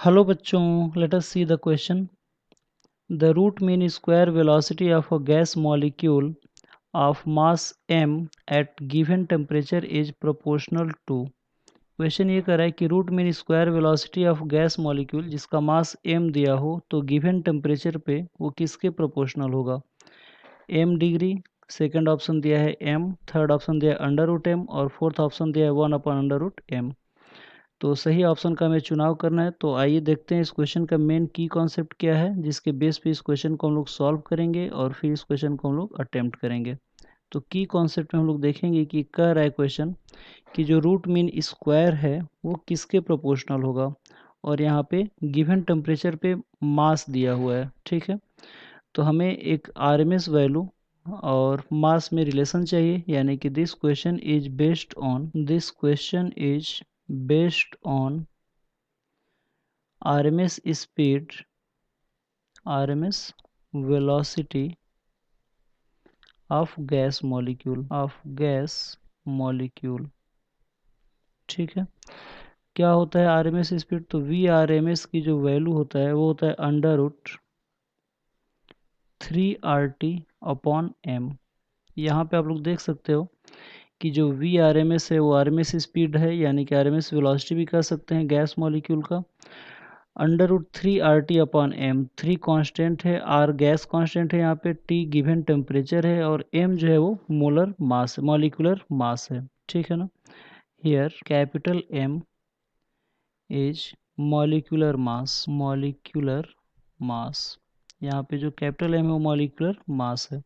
Hello बच्चों, let us see the question. The root mean square velocity of a gas molecule of mass m at given temperature is proportional to. Question ये कर रहा है कि root mean square velocity of gas molecule जिसका mass m दिया हो तो given temperature पे वो किसके प्रोपोर्शनल होगा. m डिग्री, सेकंड ऑप्शन दिया है m, थर्ड ऑप्शन दिया है अंडर रूट m और फोर्थ ऑप्शन दिया है 1/√m. तो सही ऑप्शन का हमें चुनाव करना है. तो आइए देखते हैं इस क्वेश्चन का मेन की कॉन्सेप्ट क्या है, जिसके बेस पे इस क्वेश्चन को हम लोग सॉल्व करेंगे और फिर इस क्वेश्चन को हम लोग अटेम्प्ट करेंगे. तो की कॉन्सेप्ट में हम लोग देखेंगे कि कह रहा है क्वेश्चन कि जो रूट मीन स्क्वायर है वो किसके प्रोपोर्शनल होगा और यहाँ पे गिवन टेम्परेचर पे मास दिया हुआ है. ठीक है, तो हमें एक आरएमएस वैल्यू और मास में रिलेशन चाहिए, यानी कि this question is based on RMS speed, RMS velocity of gas molecule. ठीक है, क्या होता है RMS स्पीड. तो VRMS की जो वैल्यू होता है वो होता है √3RT/m. यहाँ पे आप लोग देख सकते हो कि जो VRMS है वो RMS स्पीड है, यानी कि RMS वेलोसिटी भी कह सकते हैं गैस मॉलिक्यूल का. √3RT/m, 3 कांस्टेंट है, R गैस कांस्टेंट है, यहाँ पे T गिवन टेम्परेचर है और M जो है वो मोलर मास, मॉलिक्यूलर मास है. ठीक है ना. Here capital M is molecular mass. यहाँ पे जो कैपिटल M है वो मॉलिक्यूलर मास है.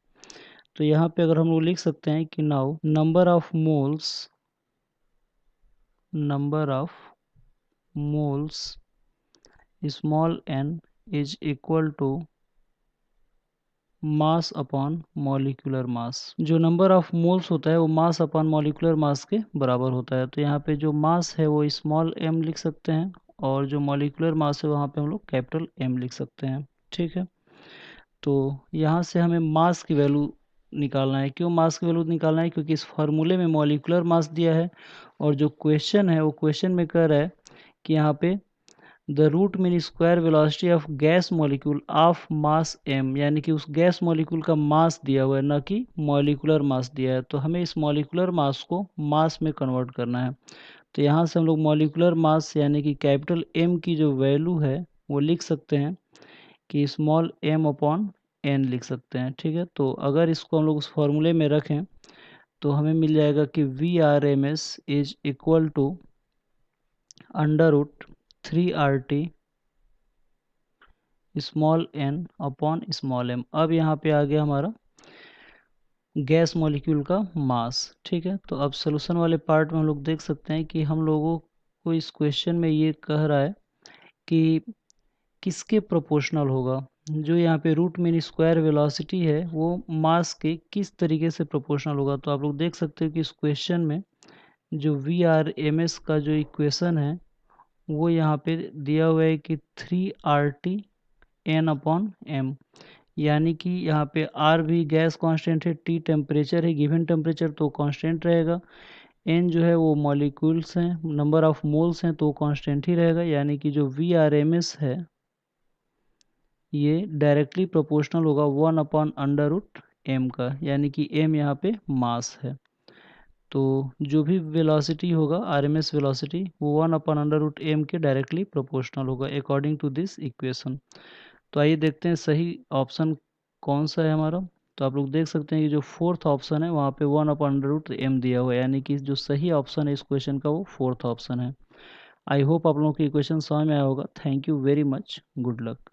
तो यहाँ पे अगर हम लोग लिख सकते हैं कि now number of moles small n is equal to mass upon molecular mass. जो नंबर ऑफ मोल्स होता है वो मास अपॉन मॉलिक्यूलर मास के बराबर होता है. तो यहाँ पे जो मास है वो स्मॉल m लिख सकते हैं और जो मॉलिक्यूलर मास है वहाँ पे हम लोग कैपिटल M लिख सकते हैं. ठीक है, तो यहाँ से हमें मास की वैल्यू निकालना है. क्यों मास की वैल्यू निकालना है? क्योंकि इस फार्मूले में मॉलिक्यूलर मास दिया है और जो क्वेश्चन है वो क्वेश्चन में कह रहा है कि यहाँ पे the root mean square velocity of gas molecule of mass m, यानी कि उस गैस मॉलिक्यूल का मास दिया हुआ है, ना कि मॉलिक्यूलर मास दिया है. तो हमें इस मॉलिक्यूलर मास को मास में कन्वर्ट करना है. तो यहाँ से हम लोग मॉलिक्यूलर मास यानी कि कैपिटल M की जो वैल्यू है वो लिख सकते हैं कि स्मॉल m/n लिख सकते हैं. ठीक है, तो अगर इसको हम लोग उस फॉर्मूले में रखें तो हमें मिल जाएगा कि VRMS is equal to √3RT small n upon small m. अब यहाँ पे आ गया हमारा गैस मॉलिक्यूल का मास. ठीक है, तो अब सोल्यूशन वाले पार्ट में हम लोग देख सकते हैं कि हम लोगों को इस क्वेश्चन में ये कह रहा है कि किसके प्रोपोर्शनल होगा. जो यहाँ पे रूट मीन स्क्वायर वेलोसिटी है वो मास के किस तरीके से प्रोपोर्शनल होगा. तो आप लोग देख सकते हो कि इस क्वेश्चन में जो VRMS का जो इक्वेशन है वो यहाँ पे दिया हुआ है कि 3RT/n/m, यानी कि यहाँ पे R भी गैस कांस्टेंट है, T टेम्परेचर है, गिवन टेम्परेचर तो कांस्टेंट रहेगा, N जो है वो मॉलिक्यूल्स हैं, नंबर ऑफ मोल्स हैं तो कांस्टेंट ही रहेगा. यानी कि जो VRMS है ये डायरेक्टली प्रोपोर्शनल होगा 1/√m का, यानी कि m यहाँ पे मास है. तो जो भी वेलोसिटी होगा RMS वेलोसिटी वो 1/√m के डायरेक्टली प्रोपोर्शनल होगा अकॉर्डिंग टू दिस इक्वेशन. तो आइए देखते हैं सही ऑप्शन कौन सा है हमारा. तो आप लोग देख सकते हैं कि जो फोर्थ ऑप्शन है वहाँ पे 1/√m दिया हुआ है, यानी कि जो सही ऑप्शन है इस क्वेश्चन का वो फोर्थ ऑप्शन है. आई होप आप लोगों को इक्वेशन समझ में आया होगा. Thank you very much. Good luck.